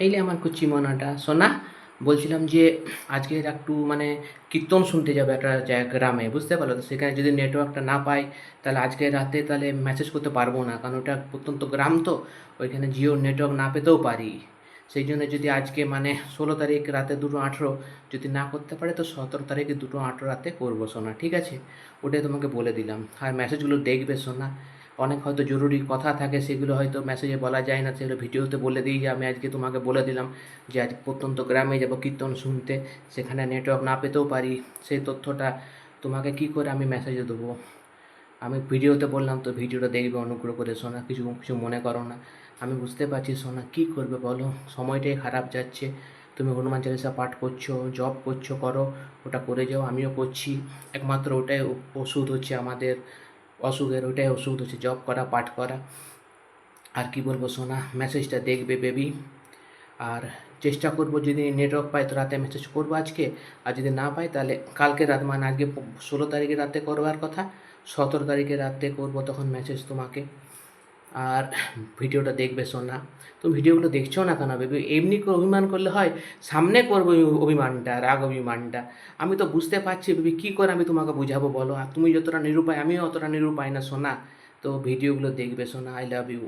এইলে আমার কুচি মনাটা সোনা বলছিলাম যে আজকে একটু মানে কীর্তন শুনতে যাবে একটা গ্রামে, বুঝতে পারলো? তো সেখানে যদি নেটওয়ার্কটা না পাই তাহলে আজকে রাতে তাহলে মেসেজ করতে পারবো না, কারণ ওটা প্রত্যন্ত গ্রাম তো, ওইখানে জিওর নেটওয়ার্ক না পেতেও পারি। সেই জন্য যদি আজকে মানে 16 তারিখ রাতে 2:18 যদি না করতে পারে তো 17 তারিখে 2:18 রাতে করবো সোনা, ঠিক আছে? ওটাই তোমাকে বলে দিলাম। আর মেসেজগুলো দেখবে সোনা, অনেক হয়তো জরুরি কথা থাকে, সেগুলো হয়তো মেসেজে বলা যায় না, সেগুলো ভিডিওতে বলে দিই। যে আমি আজকে তোমাকে বলে দিলাম যে আজ প্রত্যন্ত গ্রামে যাব কীর্তন শুনতে, সেখানে নেটওয়ার্ক না পেতেও পারি। সেই তথ্যটা তোমাকে কি করে আমি মেসেজে দেবো? আমি ভিডিওতে বললাম তো, ভিডিওটা দেখবে অনুগ্রহ করে সোনা, কিছু কিছু মনে করো না। আমি বুঝতে পারছি সোনা, কী করবে বলো, সময়টাই খারাপ যাচ্ছে। তুমি হনুমান চালিসা পাঠ করছো, জব করছো, করো, ওটা করে যাও, আমিও করছি। একমাত্র ওটাই ওষুধ হচ্ছে আমাদের অসুখের, ওটাই ওষুধ হচ্ছে জব করা, পাঠ করা। আর কি বলবো সোনা, মেসেজটা দেখবে বেবি। আর চেষ্টা করবো যদি নেটওয়ার্ক পাই তো রাতে মেসেজ করবো আজকে। আর যদি না পাই তাহলে কালকে রাত, মানে আজকে 16 তারিখে রাতে করবার কথা, 17 তারিখে রাতে করবো তখন মেসেজ তোমাকে। আর ভিডিওটা দেখবে সোনা। তুমি ভিডিওগুলো দেখছো না কেন বেবি? এমনি করে অভিমান করলে হয়? সামনে করবো অভিমানটা, রাগ অভিমানটা। আমি তো বুঝতে পারছি বেবি, কী করে আমি তোমাকে বুঝাবো বলো? আর তুমি যতটা নিরুপায় আমিও অতটা নিরুপায় না সোনা। তো ভিডিওগুলো দেখবে সোনা, আই লাভ ইউ।